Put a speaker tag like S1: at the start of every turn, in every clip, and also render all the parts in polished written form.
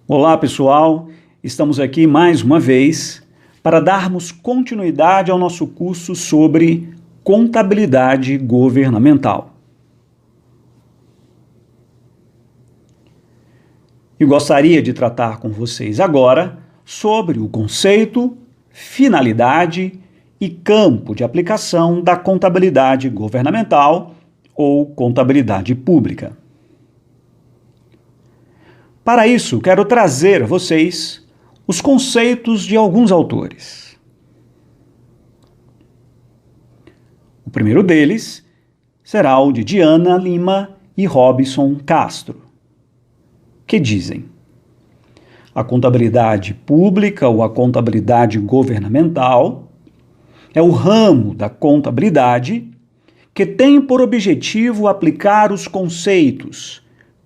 S1: Olá, pessoal! Estamos aqui mais uma vez para darmos continuidade ao nosso curso sobre contabilidade governamental. E gostaria de tratar com vocês agora sobre o conceito, finalidade e campo de aplicação da contabilidade governamental ou contabilidade pública. Para isso, quero trazer a vocês os conceitos de alguns autores. O primeiro deles será o de Diana Lima e Robson Castro, que dizem: a contabilidade pública ou a contabilidade governamental é o ramo da contabilidade que tem por objetivo aplicar os conceitos,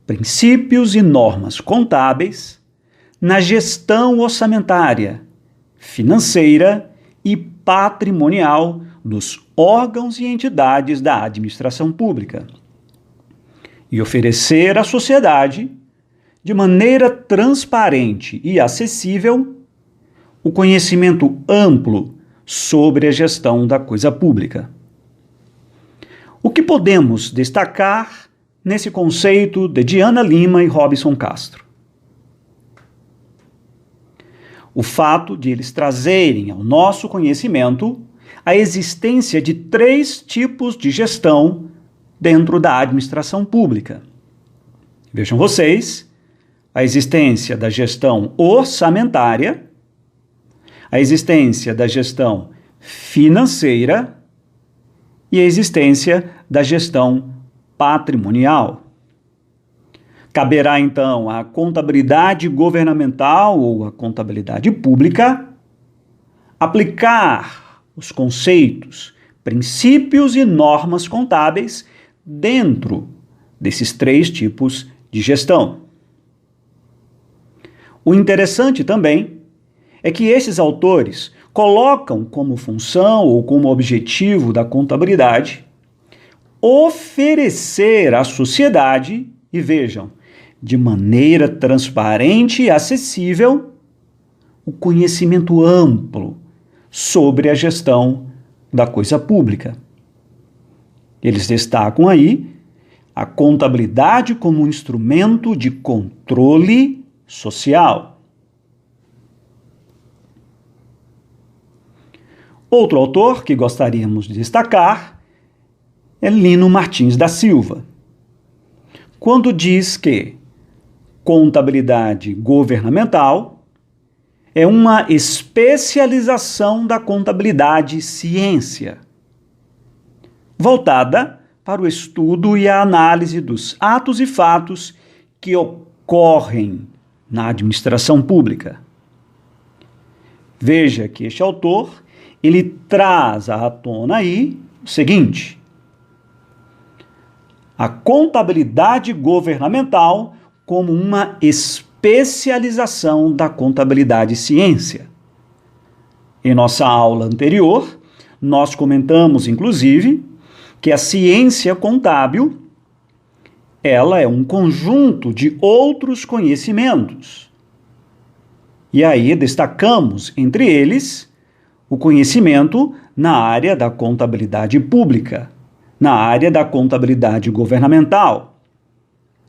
S1: princípios e normas contábeis na gestão orçamentária, financeira e patrimonial dos órgãos e entidades da administração pública e oferecer à sociedade, de maneira transparente e acessível, o conhecimento amplo sobre a gestão da coisa pública. O que podemos destacar nesse conceito de Diana Lima e Robson Castro? O fato de eles trazerem ao nosso conhecimento a existência de 3 tipos de gestão dentro da administração pública. Vejam vocês, a existência da gestão orçamentária, a existência da gestão financeira e a existência da gestão patrimonial. Caberá, então, à contabilidade governamental ou à contabilidade pública aplicar os conceitos, princípios e normas contábeis dentro desses 3 tipos de gestão. O interessante também é que esses autores colocam como função ou como objetivo da contabilidade oferecer à sociedade, e vejam, de maneira transparente e acessível, o conhecimento amplo sobre a gestão da coisa pública. Eles destacam aí a contabilidade como um instrumento de controle social. Outro autor que gostaríamos de destacar é Lino Martins da Silva, quando diz que contabilidade governamental é uma especialização da contabilidade ciência, voltada para o estudo e a análise dos atos e fatos que ocorrem na administração pública. Veja que este autor, ele traz à tona aí o seguinte: a contabilidade governamental como uma especialização da contabilidade ciência. Em nossa aula anterior, nós comentamos, inclusive, que a ciência contábil, ela é um conjunto de outros conhecimentos. E aí destacamos, entre eles, o conhecimento na área da contabilidade pública, na área da contabilidade governamental.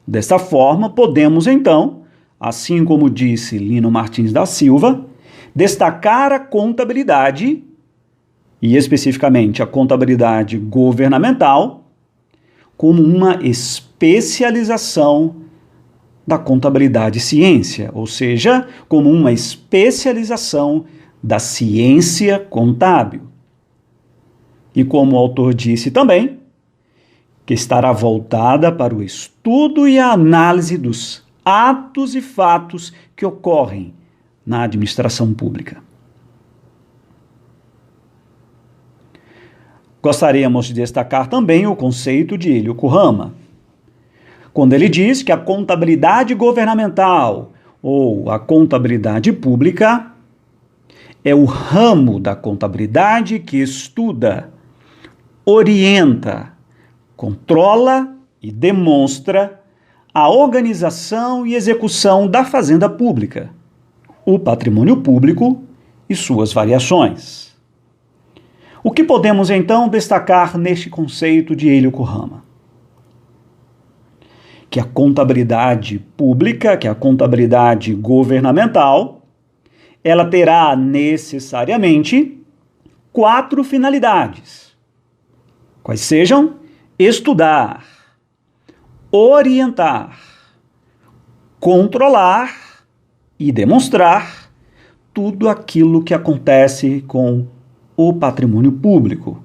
S1: Desta forma, podemos então, assim como disse Lino Martins da Silva, destacar a contabilidade, e especificamente a contabilidade governamental, como uma especialização da contabilidade ciência, ou seja, como uma especialização da ciência contábil. E como o autor disse também, que estará voltada para o estudo e a análise dos atos e fatos que ocorrem na administração pública. Gostaríamos de destacar também o conceito de Hélio Kurama, quando ele diz que a contabilidade governamental ou a contabilidade pública é o ramo da contabilidade que estuda, orienta, controla e demonstra a organização e execução da fazenda pública, o patrimônio público e suas variações. O que podemos então destacar neste conceito de Hélio Kurzheimer? Que a contabilidade pública, que a contabilidade governamental, ela terá necessariamente 4 finalidades, quais sejam estudar, orientar, controlar e demonstrar tudo aquilo que acontece com o patrimônio público.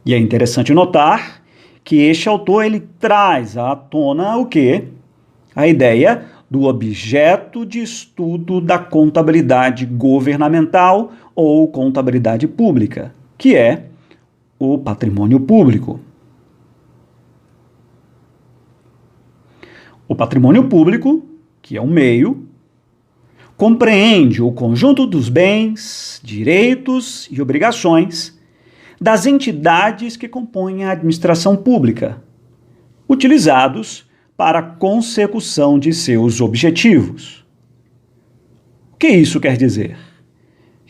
S1: E é interessante notar que este autor ele traz à tona o quê? A ideia do objeto de estudo da contabilidade governamental ou contabilidade pública, que é o patrimônio público. O patrimônio público, que é um meio, compreende o conjunto dos bens, direitos e obrigações das entidades que compõem a administração pública, utilizados para a consecução de seus objetivos. O que isso quer dizer?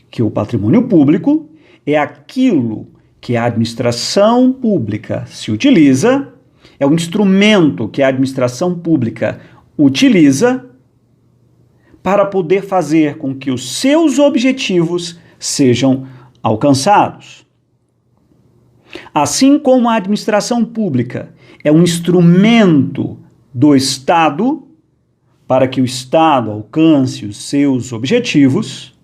S1: Que o patrimônio público é aquilo que a administração pública se utiliza, é o instrumento que a administração pública utiliza para poder fazer com que os seus objetivos sejam alcançados. Assim como a administração pública é um instrumento do Estado para que o Estado alcance os seus objetivos,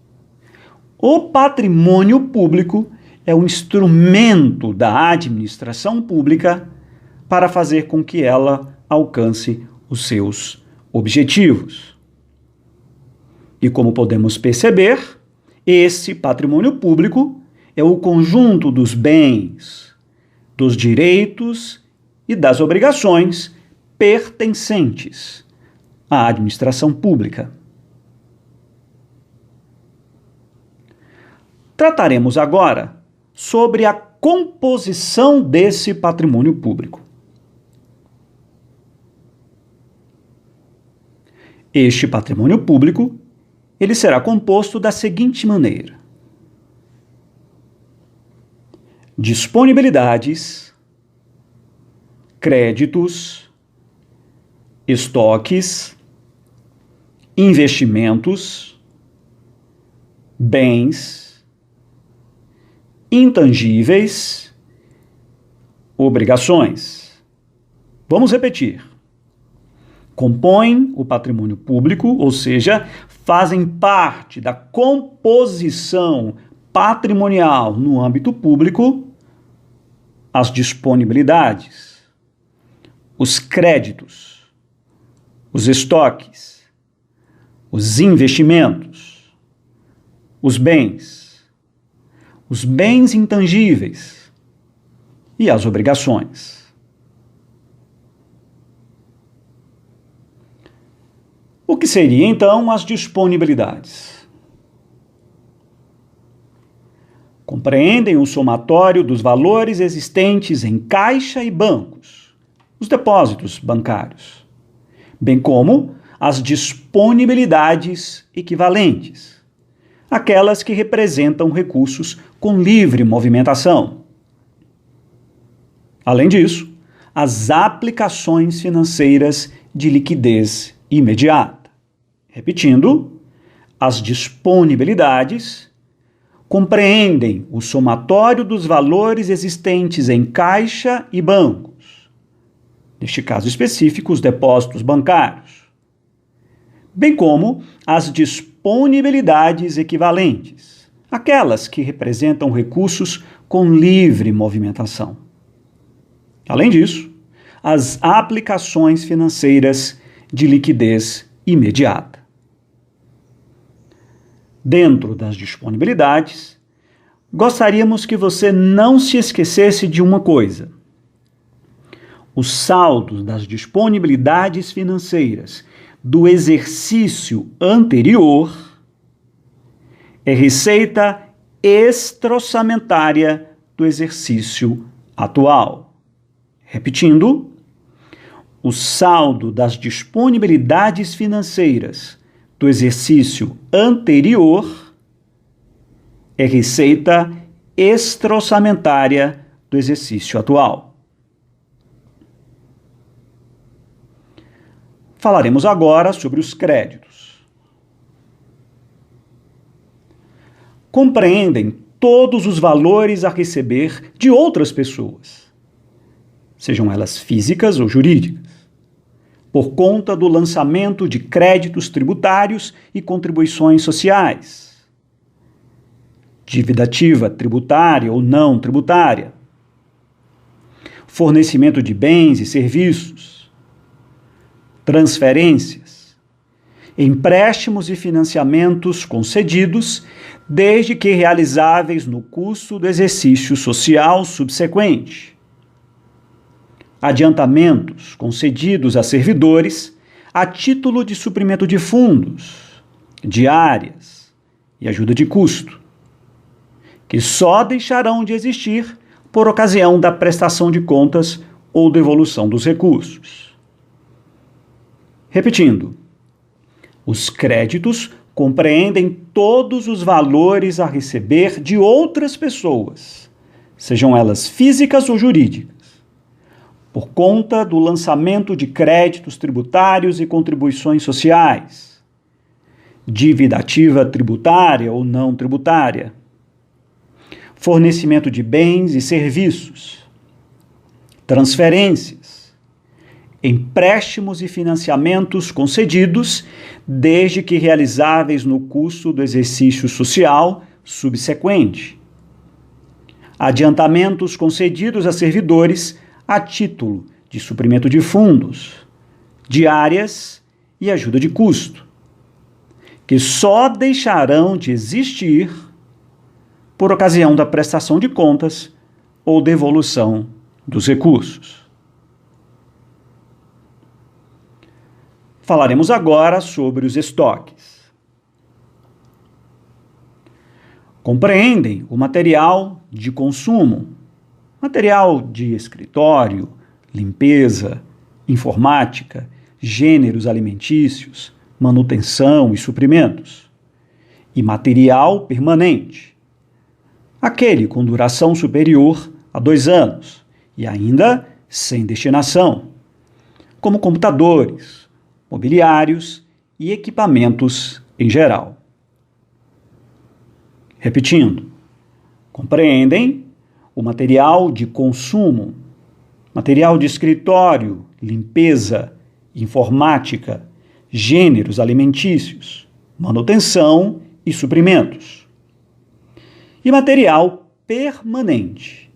S1: o patrimônio público é um instrumento da administração pública para fazer com que ela alcance os seus objetivos. E como podemos perceber, esse patrimônio público é o conjunto dos bens, dos direitos e das obrigações pertencentes à administração pública. Trataremos agora sobre a composição desse patrimônio público. Este patrimônio público, ele será composto da seguinte maneira: disponibilidades, créditos, estoques, investimentos, bens, intangíveis, obrigações. Vamos repetir. Compõem o patrimônio público, ou seja, fazem parte da composição patrimonial no âmbito público, as disponibilidades, os créditos, os estoques, os investimentos, os bens intangíveis e as obrigações. O que seriam, então, as disponibilidades? Compreendem o somatório dos valores existentes em caixa e bancos, os depósitos bancários, bem como as disponibilidades equivalentes, aquelas que representam recursos com livre movimentação. Além disso, as aplicações financeiras de liquidez imediata. Repetindo, as disponibilidades compreendem o somatório dos valores existentes em caixa e bancos, neste caso específico, os depósitos bancários, bem como as disponibilidades equivalentes, aquelas que representam recursos com livre movimentação. Além disso, as aplicações financeiras de liquidez imediata. Dentro das disponibilidades, gostaríamos que você não se esquecesse de uma coisa: os saldos das disponibilidades financeiras do exercício anterior é receita extra-orçamentária do exercício atual. Repetindo, o saldo das disponibilidades financeiras do exercício anterior é receita extra-orçamentária do exercício atual. Falaremos agora sobre os créditos. Compreendem todos os valores a receber de outras pessoas, sejam elas físicas ou jurídicas, por conta do lançamento de créditos tributários e contribuições sociais, dívida ativa tributária ou não tributária, fornecimento de bens e serviços, transferências, empréstimos e financiamentos concedidos, desde que realizáveis no curso do exercício social subsequente, adiantamentos concedidos a servidores a título de suprimento de fundos, diárias e ajuda de custo, que só deixarão de existir por ocasião da prestação de contas ou devolução dos recursos. Repetindo, os créditos compreendem todos os valores a receber de outras pessoas, sejam elas físicas ou jurídicas, por conta do lançamento de créditos tributários e contribuições sociais, dívida ativa tributária ou não tributária, fornecimento de bens e serviços, transferências, empréstimos e financiamentos concedidos, desde que realizáveis no curso do exercício social subsequente, adiantamentos concedidos a servidores a título de suprimento de fundos, diárias e ajuda de custo, que só deixarão de existir por ocasião da prestação de contas ou devolução dos recursos. Falaremos agora sobre os estoques. Compreendem o material de consumo, material de escritório, limpeza, informática, gêneros alimentícios, manutenção e suprimentos, e material permanente, aquele com duração superior a 2 anos e ainda sem destinação, como computadores, mobiliários e equipamentos em geral. Repetindo, compreendem o material de consumo, material de escritório, limpeza, informática, gêneros alimentícios, manutenção e suprimentos, e material permanente,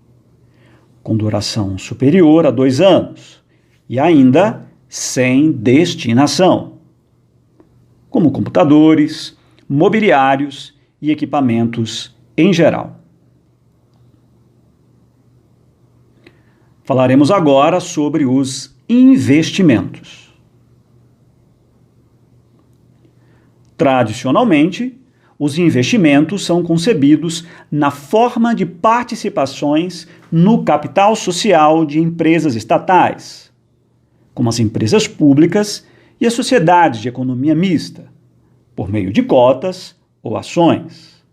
S1: com duração superior a 2 anos e ainda sem destinação, como computadores, mobiliários e equipamentos em geral. Falaremos agora sobre os investimentos. Tradicionalmente, os investimentos são concebidos na forma de participações no capital social de empresas estatais, como as empresas públicas e as sociedades de economia mista, por meio de cotas ou ações.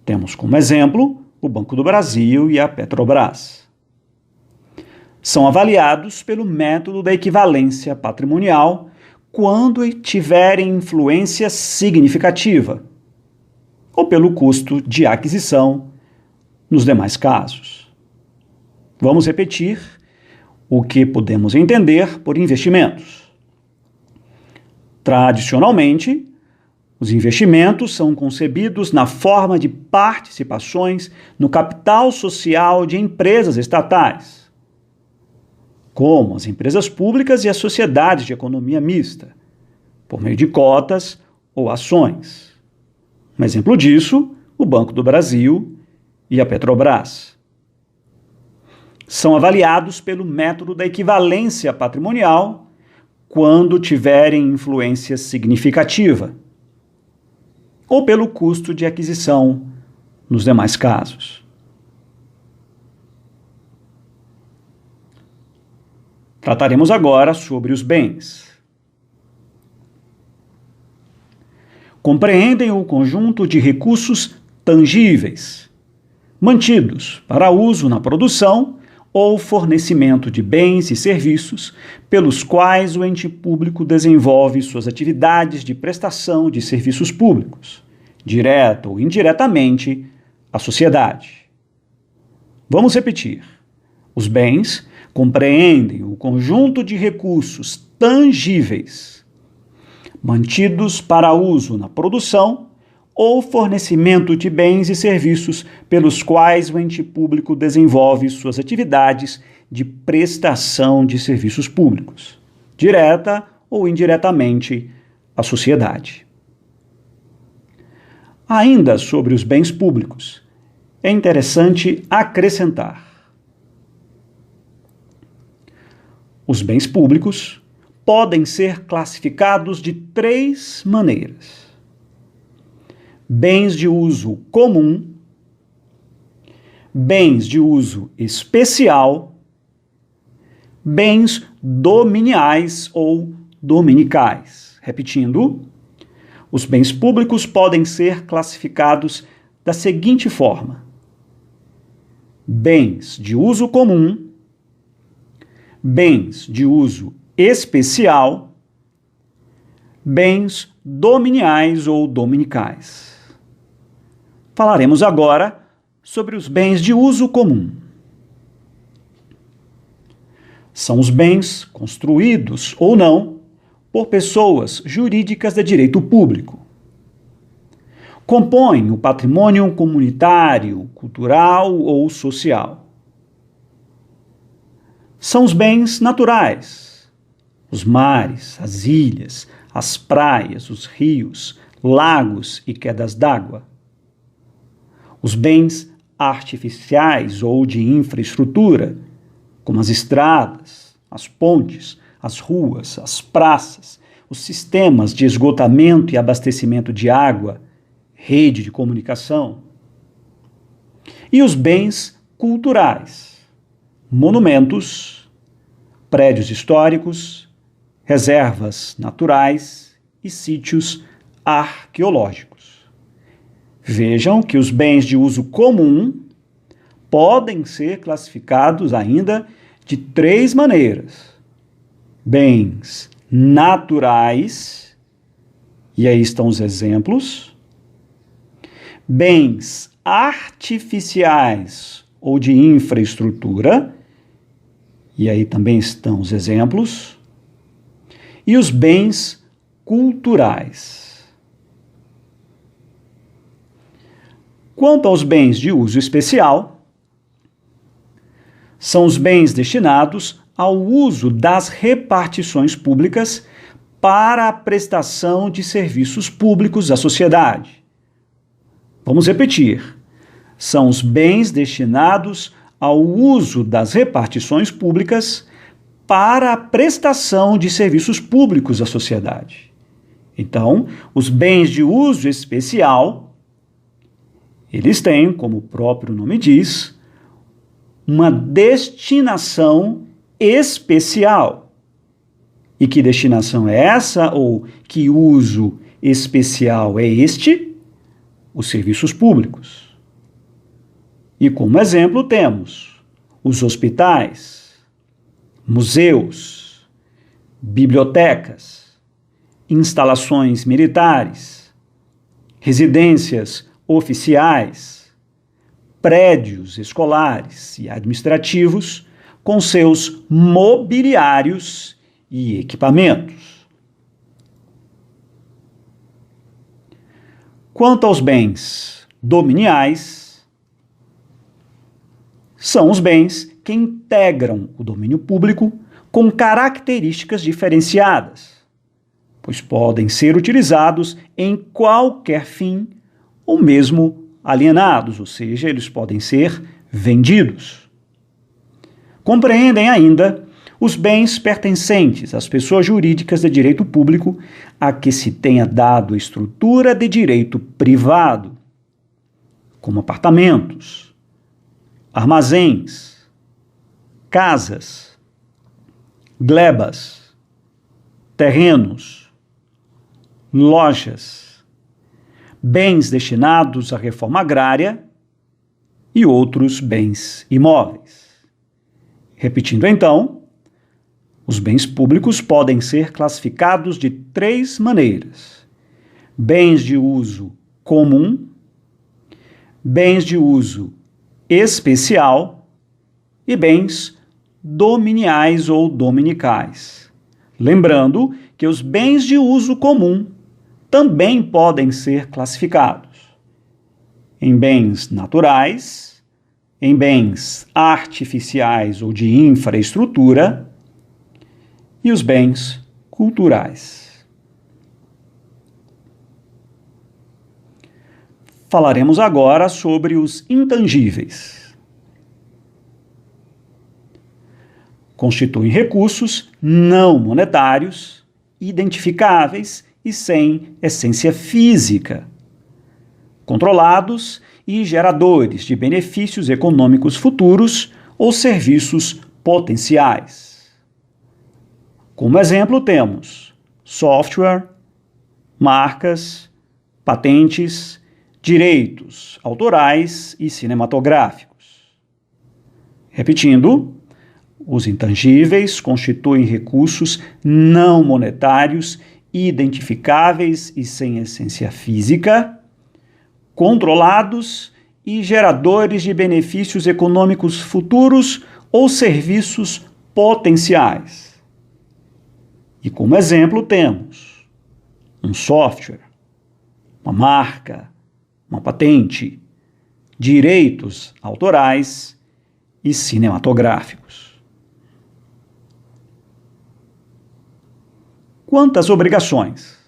S1: Temos como exemplo o Banco do Brasil e a Petrobras. São avaliados pelo método da equivalência patrimonial quando tiverem influência significativa, ou pelo custo de aquisição nos demais casos. Vamos repetir o que podemos entender por investimentos. Tradicionalmente, os investimentos são concebidos na forma de participações no capital social de empresas estatais, como as empresas públicas e as sociedades de economia mista, por meio de cotas ou ações. Um exemplo disso, o Banco do Brasil e a Petrobras. São avaliados pelo método da equivalência patrimonial quando tiverem influência significativa, ou pelo custo de aquisição nos demais casos. Trataremos agora sobre os bens. Compreendem o conjunto de recursos tangíveis, mantidos para uso na produção ou fornecimento de bens e serviços, pelos quais o ente público desenvolve suas atividades de prestação de serviços públicos, direta ou indiretamente, à sociedade. Vamos repetir. Os bens compreendem o conjunto de recursos tangíveis, mantidos para uso na produção ou fornecimento de bens e serviços pelos quais o ente público desenvolve suas atividades de prestação de serviços públicos, direta ou indiretamente, à sociedade. Ainda sobre os bens públicos, é interessante acrescentar: os bens públicos podem ser classificados de 3 maneiras: bens de uso comum, bens de uso especial, bens dominiais ou dominicais. Repetindo, os bens públicos podem ser classificados da seguinte forma: bens de uso comum, bens de uso especial, bens dominiais ou dominicais. Falaremos agora sobre os bens de uso comum. São os bens construídos ou não por pessoas jurídicas de direito público. Compõem o patrimônio comunitário, cultural ou social. São os bens naturais: os mares, as ilhas, as praias, os rios, lagos e quedas d'água. Os bens artificiais ou de infraestrutura, como as estradas, as pontes, as ruas, as praças, os sistemas de esgotamento e abastecimento de água, rede de comunicação. E os bens culturais: monumentos, prédios históricos, reservas naturais e sítios arqueológicos. Vejam que os bens de uso comum podem ser classificados ainda de 3 maneiras: bens naturais, e aí estão os exemplos, bens artificiais ou de infraestrutura, e aí também estão os exemplos, e os bens culturais. Quanto aos bens de uso especial, são os bens destinados ao uso das repartições públicas para a prestação de serviços públicos à sociedade. Vamos repetir. São os bens destinados ao uso das repartições públicas para a prestação de serviços públicos à sociedade. Então, os bens de uso especial, eles têm, como o próprio nome diz, uma destinação especial. E que destinação é essa, ou que uso especial é este? Os serviços públicos. E como exemplo temos os hospitais, museus, bibliotecas, instalações militares, residências oficiais, prédios escolares e administrativos com seus mobiliários e equipamentos. Quanto aos bens dominiais, são os bens que integram o domínio público com características diferenciadas, pois podem ser utilizados em qualquer fim ou mesmo alienados, ou seja, eles podem ser vendidos. Compreendem ainda os bens pertencentes às pessoas jurídicas de direito público a que se tenha dado estrutura de direito privado, como apartamentos, armazéns, casas, glebas, terrenos, lojas, bens destinados à reforma agrária e outros bens imóveis. Repetindo então, os bens públicos podem ser classificados de 3 maneiras: bens de uso comum, bens de uso especial e bens dominiais ou dominicais. Lembrando que os bens de uso comum também podem ser classificados em bens naturais, em bens artificiais ou de infraestrutura e os bens culturais. Falaremos agora sobre os intangíveis. Constituem recursos não monetários, identificáveis e sem essência física, controlados e geradores de benefícios econômicos futuros ou serviços potenciais. Como exemplo, temos software, marcas, patentes, direitos autorais e cinematográficos. Repetindo, os intangíveis constituem recursos não monetários, identificáveis e sem essência física, controlados e geradores de benefícios econômicos futuros ou serviços potenciais. E como exemplo temos um software, uma marca, uma patente, direitos autorais e cinematográficos. Quanto às obrigações,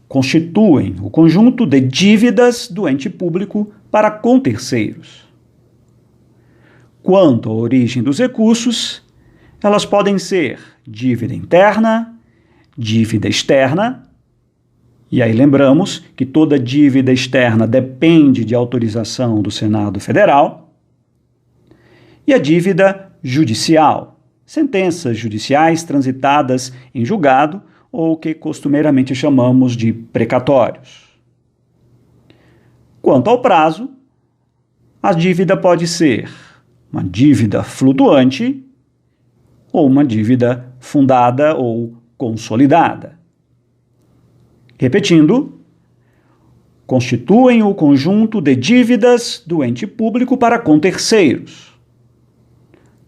S1: constituem o conjunto de dívidas do ente público para com terceiros. Quanto à origem dos recursos, elas podem ser dívida interna, dívida externa, e aí lembramos que toda dívida externa depende de autorização do Senado Federal, e a dívida judicial, sentenças judiciais transitadas em julgado ou que costumeiramente chamamos de precatórios. Quanto ao prazo, a dívida pode ser uma dívida flutuante ou uma dívida fundada ou consolidada. Repetindo, constituem o conjunto de dívidas do ente público para com terceiros.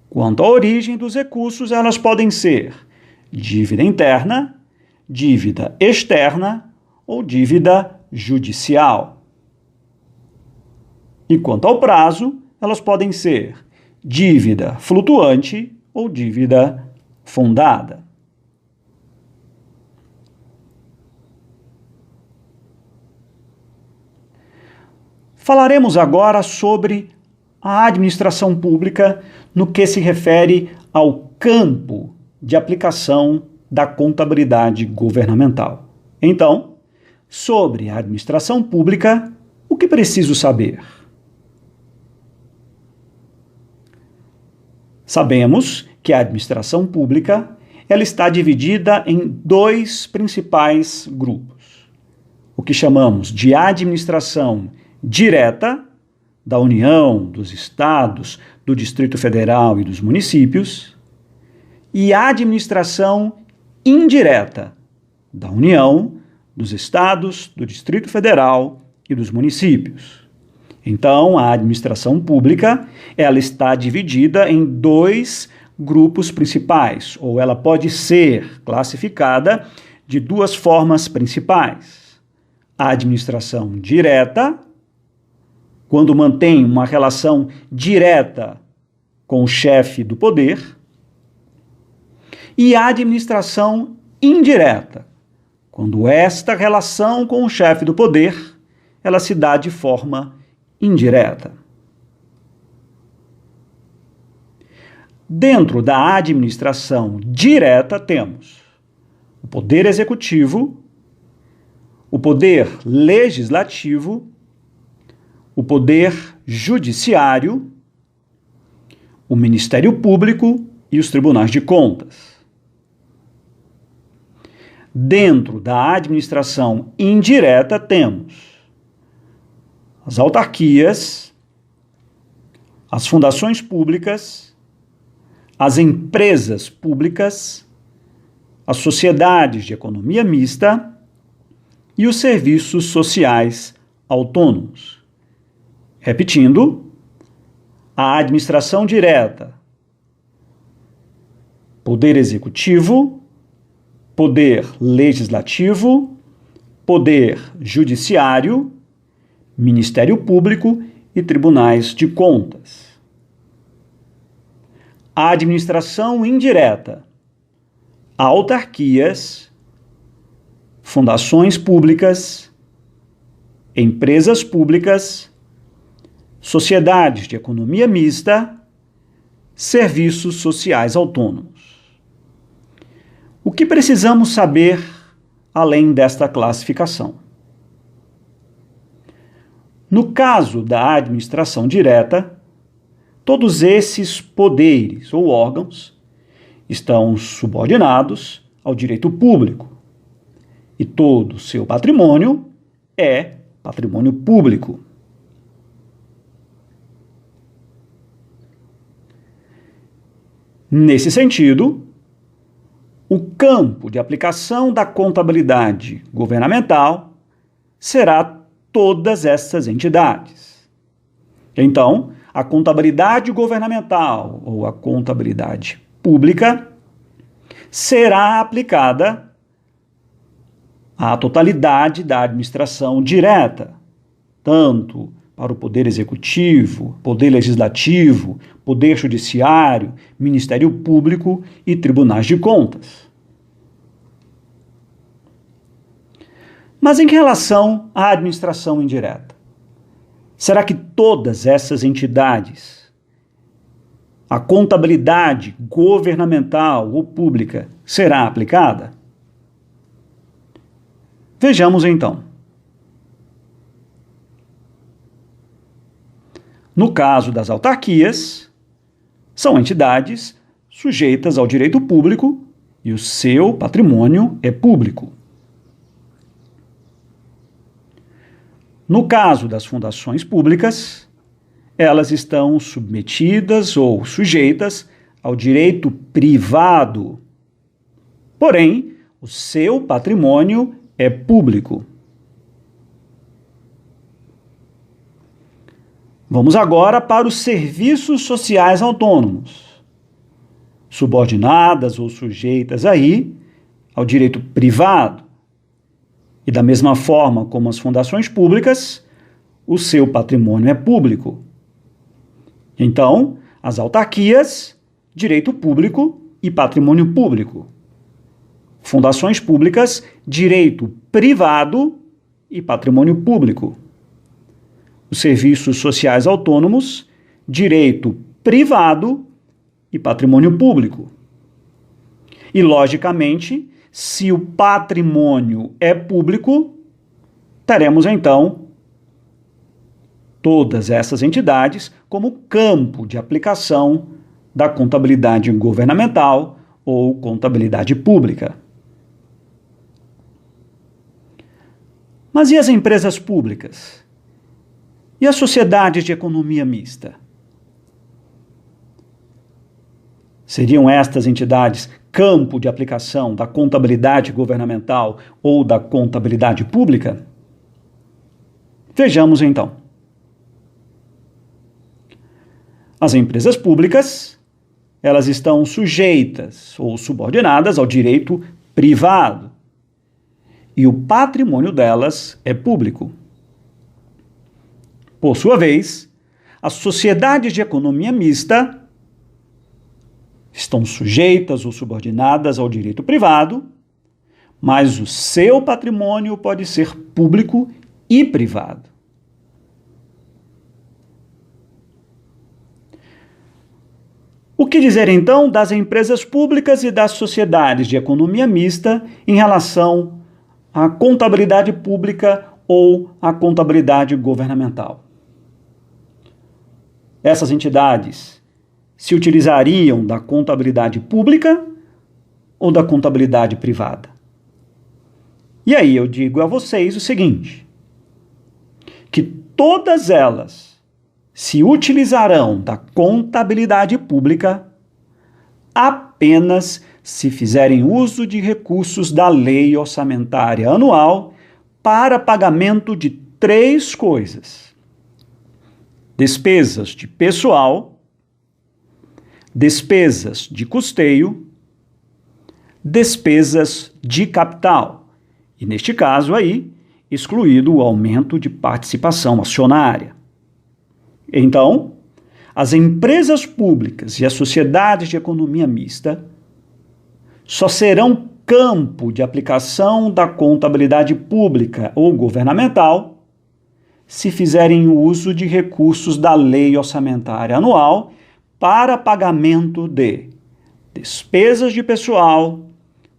S1: Quanto à origem dos recursos, elas podem ser dívida interna, dívida externa ou dívida judicial. E quanto ao prazo, elas podem ser dívida flutuante ou dívida fundada. Falaremos agora sobre a administração pública no que se refere ao campo de aplicação da contabilidade governamental. Então, sobre a administração pública, o que preciso saber? Sabemos que a administração pública ela está dividida em 2 principais grupos. O que chamamos de administração direta, da União, dos estados, do Distrito Federal e dos municípios, e a administração indireta, da União, dos estados, do Distrito Federal e dos municípios. Então, a administração pública, ela está dividida em 2 grupos principais, ou ela pode ser classificada de 2 formas principais. A administração direta, quando mantém uma relação direta com o chefe do poder, e a administração indireta, quando esta relação com o chefe do poder, ela se dá de forma indireta. Dentro da administração direta temos o poder executivo, o poder legislativo, o poder judiciário, o Ministério Público e os tribunais de contas. Dentro da administração indireta temos as autarquias, as fundações públicas, as empresas públicas, as sociedades de economia mista e os serviços sociais autônomos. Repetindo, a administração direta, poder executivo, poder legislativo, poder judiciário, Ministério Público e tribunais de contas. A administração indireta, autarquias, fundações públicas, empresas públicas, sociedades de economia mista, serviços sociais autônomos. O que precisamos saber além desta classificação? No caso da administração direta, todos esses poderes ou órgãos estão subordinados ao direito público e todo o seu patrimônio é patrimônio público. Nesse sentido, o campo de aplicação da contabilidade governamental será todas essas entidades. Então, a contabilidade governamental ou a contabilidade pública será aplicada à totalidade da administração direta, tanto para o Poder Executivo, Poder Legislativo, Poder Judiciário, Ministério Público e Tribunais de Contas. Mas em relação à administração indireta, será que todas essas entidades, a contabilidade governamental ou pública, será aplicada? Vejamos então. No caso das autarquias, são entidades sujeitas ao direito público e o seu patrimônio é público. No caso das fundações públicas, elas estão submetidas ou sujeitas ao direito privado. Porém, o seu patrimônio é público. Vamos agora para os serviços sociais autônomos, subordinadas ou sujeitas aí ao direito privado. E da mesma forma como as fundações públicas, o seu patrimônio é público. Então, as autarquias, direito público e patrimônio público. Fundações públicas, direito privado e patrimônio público. Os serviços sociais autônomos, direito privado e patrimônio público. E, logicamente, se o patrimônio é público, teremos então todas essas entidades como campo de aplicação da contabilidade governamental ou contabilidade pública. Mas e as empresas públicas? E as sociedades de economia mista? Seriam estas entidades campo de aplicação da contabilidade governamental ou da contabilidade pública? Vejamos então. As empresas públicas, elas estão sujeitas ou subordinadas ao direito privado e o patrimônio delas é público. Por sua vez, as sociedades de economia mista estão sujeitas ou subordinadas ao direito privado, mas o seu patrimônio pode ser público e privado. O que dizer então das empresas públicas e das sociedades de economia mista em relação à contabilidade pública ou à contabilidade governamental? Essas entidades se utilizariam da contabilidade pública ou da contabilidade privada? E aí eu digo a vocês o seguinte, que todas elas se utilizarão da contabilidade pública apenas se fizerem uso de recursos da Lei Orçamentária Anual para pagamento de 3 coisas: despesas de pessoal, despesas de custeio, despesas de capital. E neste caso aí, excluído o aumento de participação acionária. Então, as empresas públicas e as sociedades de economia mista só serão campo de aplicação da contabilidade pública ou governamental se fizerem uso de recursos da Lei Orçamentária Anual para pagamento de despesas de pessoal,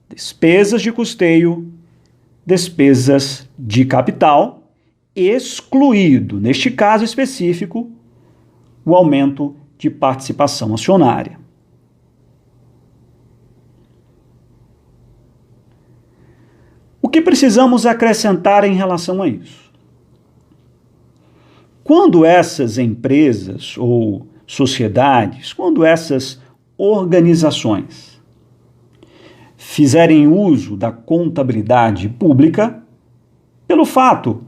S1: despesas de custeio, despesas de capital, excluído, neste caso específico, o aumento de participação acionária. O que precisamos acrescentar em relação a isso? Quando essas empresas ou sociedades, quando essas organizações fizerem uso da contabilidade pública, pelo fato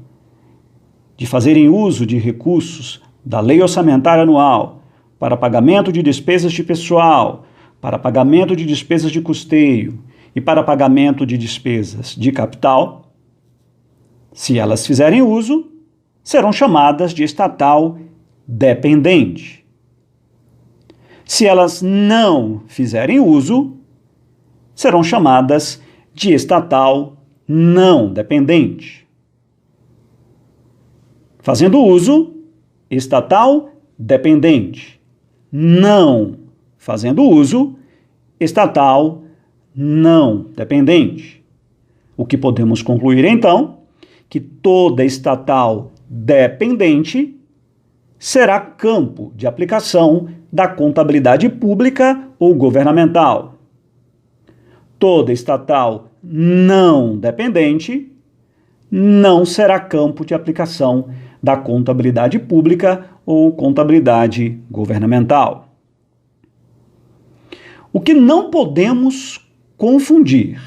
S1: de fazerem uso de recursos da Lei Orçamentária Anual para pagamento de despesas de pessoal, para pagamento de despesas de custeio e para pagamento de despesas de capital, se elas fizerem uso, serão chamadas de estatal dependente. Se elas não fizerem uso, serão chamadas de estatal não dependente. Fazendo uso, estatal dependente. Não fazendo uso, estatal não dependente. O que podemos concluir, então, que toda estatal dependente será campo de aplicação da contabilidade pública ou governamental. Toda estatal não dependente não será campo de aplicação da contabilidade pública ou contabilidade governamental. O que não podemos confundir.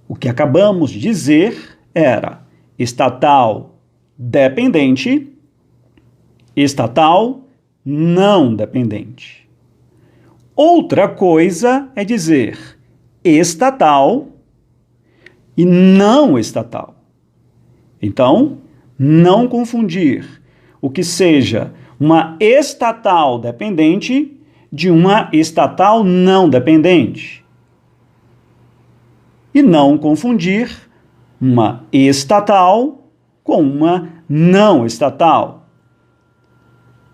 S1: O que acabamos de dizer era estatal dependente, estatal não dependente. Outra coisa é dizer estatal e não estatal. Então, não confundir o que seja uma estatal dependente de uma estatal não dependente. E não confundir uma estatal com uma não estatal.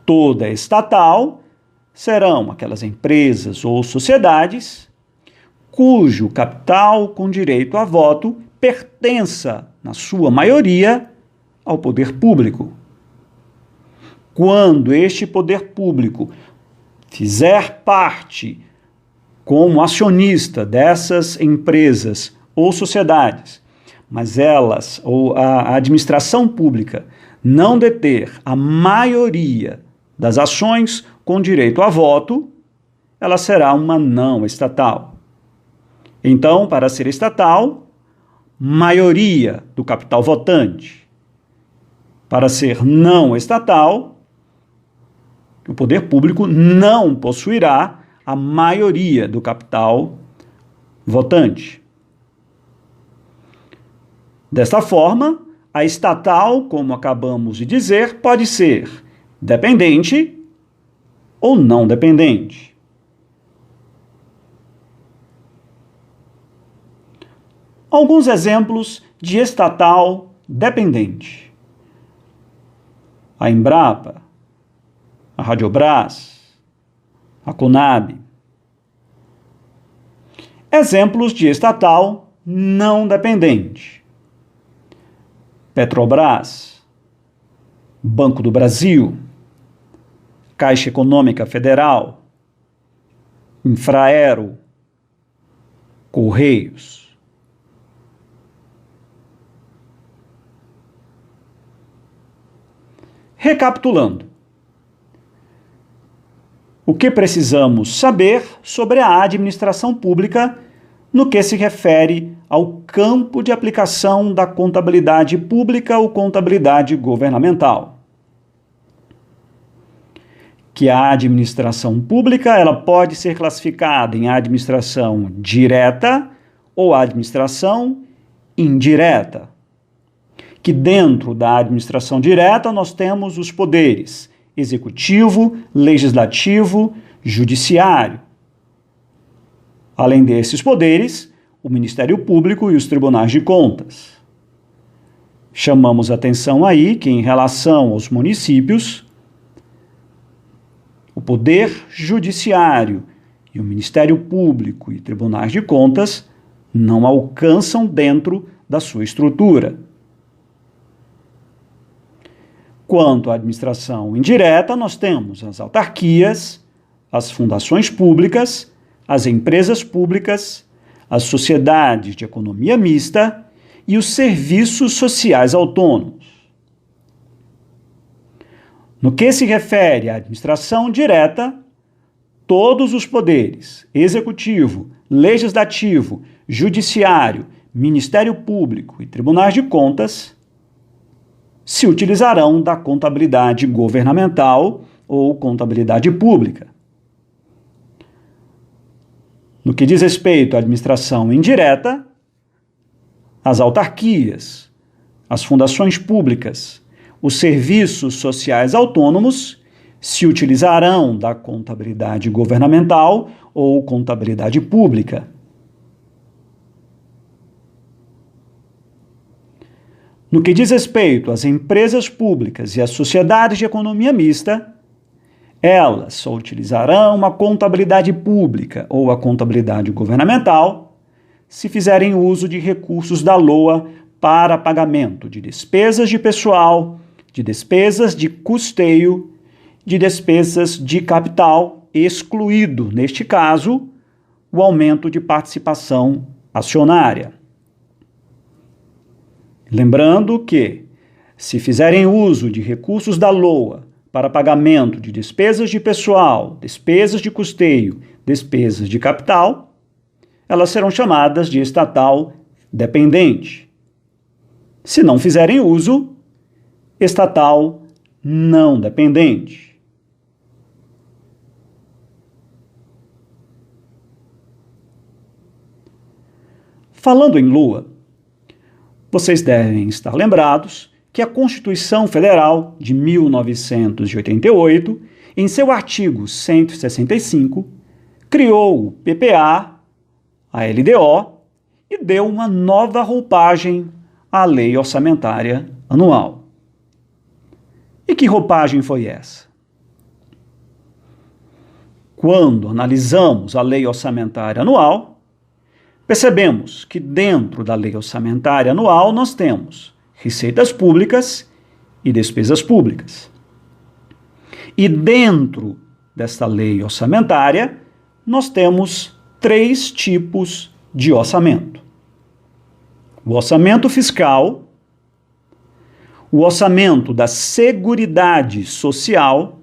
S1: Toda estatal serão aquelas empresas ou sociedades cujo capital com direito a voto pertença, na sua maioria, ao poder público. Quando este poder público fizer parte como acionista dessas empresas ou sociedades, mas elas, ou a administração pública, não deter a maioria das ações com direito a voto, ela será uma não estatal. Então, para ser estatal, maioria do capital votante. Para ser não estatal, o poder público não possuirá a maioria do capital votante. Desta forma, a estatal, como acabamos de dizer, pode ser dependente ou não dependente. Alguns exemplos de estatal dependente: a Embrapa, a Radiobras, a Conab. Exemplos de estatal não dependente: Petrobras, Banco do Brasil, Caixa Econômica Federal, Infraero, Correios. Recapitulando, o que precisamos saber sobre a administração pública no que se refere ao campo de aplicação da contabilidade pública ou contabilidade governamental? Que a administração pública ela pode ser classificada em administração direta ou administração indireta. Que dentro da administração direta nós temos os poderes executivo, legislativo, judiciário. Além desses poderes, o Ministério Público e os tribunais de contas. Chamamos atenção aí que, em relação aos municípios, o Poder Judiciário e o Ministério Público e tribunais de contas não alcançam dentro da sua estrutura. Quanto à administração indireta, nós temos as autarquias, as fundações públicas, as empresas públicas, as sociedades de economia mista e os serviços sociais autônomos. No que se refere à administração direta, todos os poderes executivo, legislativo, judiciário, Ministério Público e tribunais de contas se utilizarão da contabilidade governamental ou contabilidade pública. No que diz respeito à administração indireta, as autarquias, as fundações públicas, os serviços sociais autônomos se utilizarão da contabilidade governamental ou contabilidade pública. No que diz respeito às empresas públicas e às sociedades de economia mista, elas só utilizarão a contabilidade pública ou a contabilidade governamental se fizerem uso de recursos da LOA para pagamento de despesas de pessoal, de despesas de custeio, de despesas de capital, excluído, neste caso, o aumento de participação acionária. Lembrando que, se fizerem uso de recursos da LOA para pagamento de despesas de pessoal, despesas de custeio, despesas de capital, elas serão chamadas de estatal dependente. Se não fizerem uso, estatal não dependente. Falando em LOA, vocês devem estar lembrados que a Constituição Federal de 1988, em seu artigo 165, criou o PPA, a LDO, e deu uma nova roupagem à Lei Orçamentária Anual. E que roupagem foi essa? Quando analisamos a Lei Orçamentária Anual, percebemos que dentro da Lei Orçamentária Anual nós temos receitas públicas e despesas públicas. E dentro desta lei orçamentária, nós temos 3 tipos de orçamento: o orçamento fiscal, o orçamento da Seguridade Social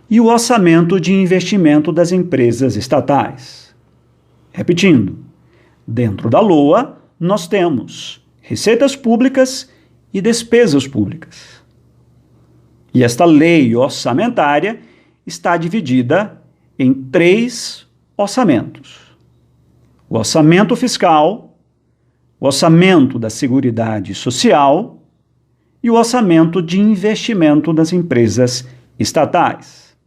S1: e o orçamento de investimento das empresas estatais. Repetindo, dentro da LOA, nós temos receitas públicas e despesas públicas. E esta lei orçamentária está dividida em 3 orçamentos: o orçamento fiscal, o orçamento da Seguridade Social e o orçamento de investimento das empresas estatais.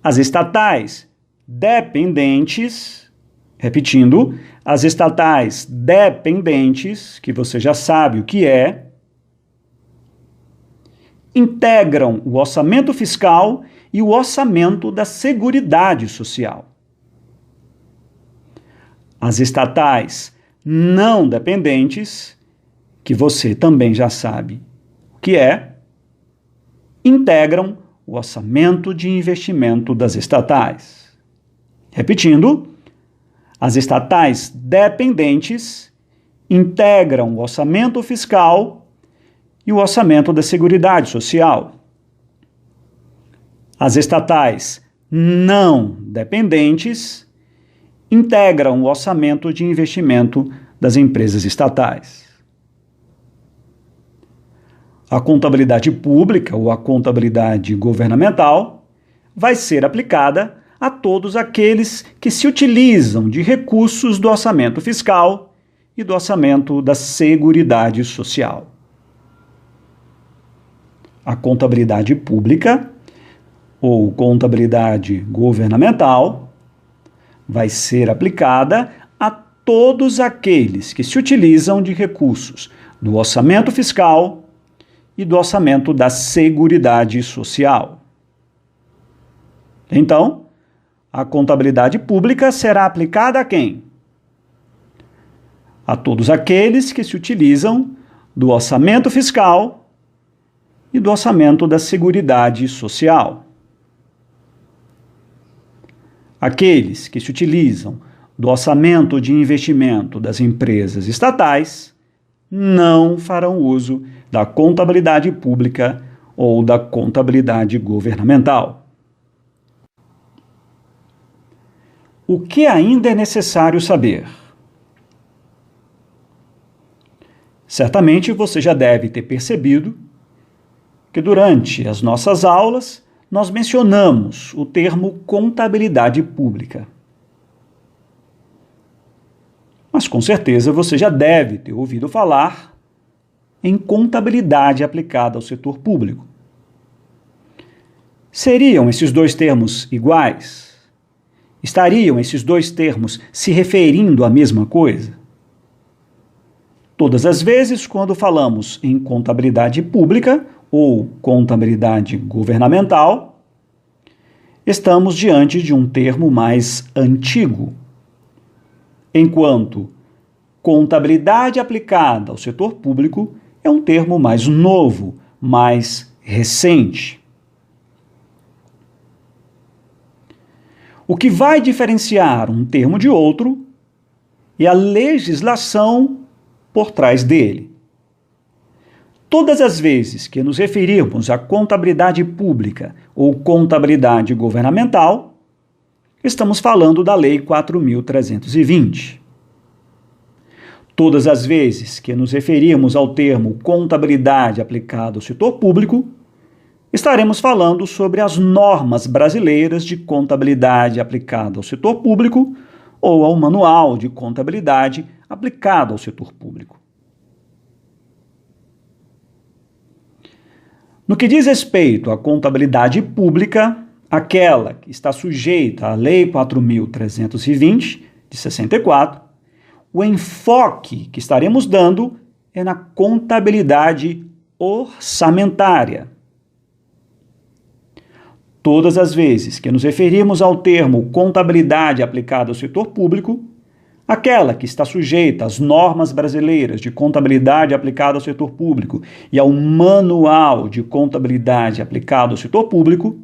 S1: As estatais dependentes, repetindo, as estatais dependentes, que você já sabe o que é, integram o orçamento fiscal e o orçamento da Seguridade Social. As estatais não dependentes, que você também já sabe o que é, integram o orçamento de investimento das estatais. Repetindo, as estatais dependentes integram o orçamento fiscal e o orçamento da Seguridade Social. As estatais não dependentes integram o orçamento de investimento das empresas estatais. A contabilidade pública ou a contabilidade governamental vai ser aplicada a todos aqueles que se utilizam de recursos do orçamento fiscal e do orçamento da Seguridade Social. A contabilidade pública ou contabilidade governamental vai ser aplicada a todos aqueles que se utilizam de recursos do orçamento fiscal e do orçamento da Seguridade Social. Então, a contabilidade pública será aplicada a quem? A todos aqueles que se utilizam do orçamento fiscal e do orçamento da Seguridade Social. Aqueles que se utilizam do orçamento de investimento das empresas estatais não farão uso da contabilidade pública ou da contabilidade governamental. O que ainda é necessário saber? Certamente você já deve ter percebido que durante as nossas aulas nós mencionamos o termo contabilidade pública. Mas com certeza você já deve ter ouvido falar em contabilidade aplicada ao setor público. Seriam esses dois termos iguais? Estariam esses dois termos se referindo à mesma coisa? Todas as vezes, quando falamos em contabilidade pública ou contabilidade governamental, estamos diante de um termo mais antigo, enquanto contabilidade aplicada ao setor público é um termo mais novo, mais recente. O que vai diferenciar um termo de outro é a legislação por trás dele. Todas as vezes que nos referirmos à contabilidade pública ou contabilidade governamental, estamos falando da Lei 4.320. Todas as vezes que nos referirmos ao termo contabilidade aplicada ao setor público, estaremos falando sobre as normas brasileiras de contabilidade aplicada ao setor público ou ao Manual de Contabilidade aplicado ao setor público. No que diz respeito à contabilidade pública, aquela que está sujeita à Lei 4.320, de 64, o enfoque que estaremos dando é na contabilidade orçamentária. Todas as vezes que nos referirmos ao termo contabilidade aplicada ao setor público, aquela que está sujeita às normas brasileiras de contabilidade aplicada ao setor público e ao Manual de Contabilidade aplicado ao setor público,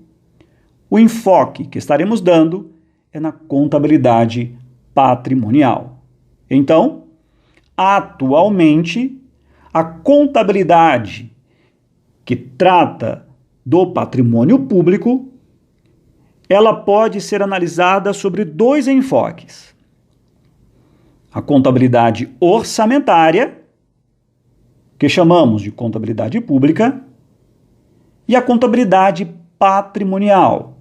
S1: o enfoque que estaremos dando é na contabilidade patrimonial. Então, atualmente, a contabilidade que trata do patrimônio público, ela pode ser analisada sobre dois enfoques. A contabilidade orçamentária, que chamamos de contabilidade pública, e a contabilidade patrimonial,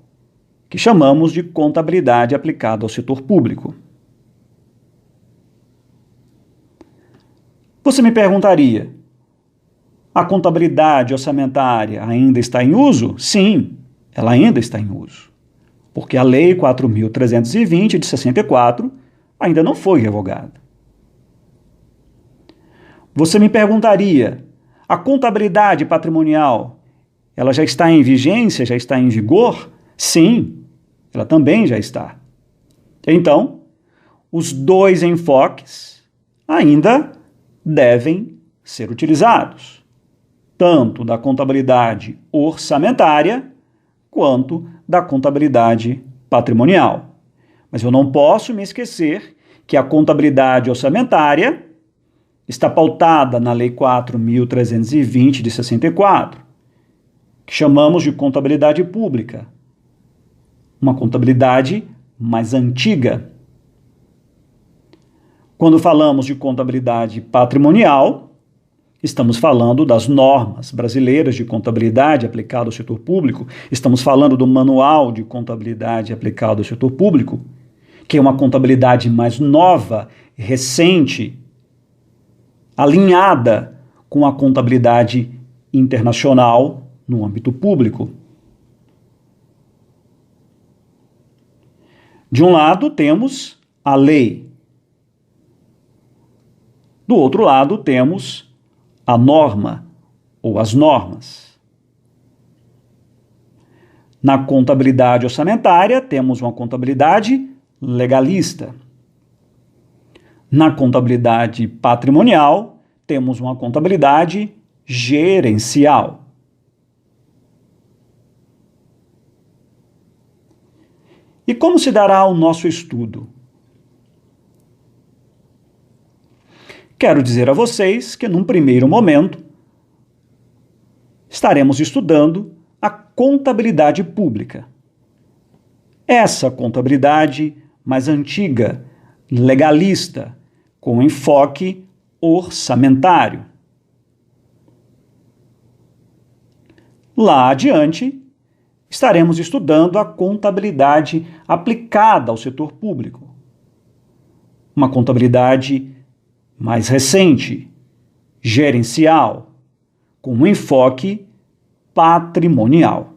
S1: que chamamos de contabilidade aplicada ao setor público. Você me perguntaria, a contabilidade orçamentária ainda está em uso? Sim, ela ainda está em uso, porque a Lei 4.320 de 64 ainda não foi revogada. Você me perguntaria, a contabilidade patrimonial, ela já está em vigência, já está em vigor? Sim, ela também já está. Então, os dois enfoques ainda devem ser utilizados. tanto da contabilidade orçamentária quanto da contabilidade patrimonial. Mas eu não posso me esquecer que a contabilidade orçamentária está pautada na Lei 4.320 de 64, que chamamos de contabilidade pública, uma contabilidade mais antiga. Quando falamos de contabilidade patrimonial, estamos falando das normas brasileiras de contabilidade aplicada ao setor público, estamos falando do Manual de Contabilidade aplicado ao setor público, que é uma contabilidade mais nova, recente, alinhada com a contabilidade internacional no âmbito público. De um lado, temos a lei. Do outro lado, temos a norma ou as normas. Na contabilidade orçamentária, temos uma contabilidade legalista. Na contabilidade patrimonial, temos uma contabilidade gerencial. E como se dará o nosso estudo? Quero dizer a vocês que, num primeiro momento, estaremos estudando a contabilidade pública. Essa contabilidade mais antiga, legalista, com enfoque orçamentário. Lá adiante, estaremos estudando a contabilidade aplicada ao setor público. Uma contabilidade mais recente, gerencial, com um enfoque patrimonial.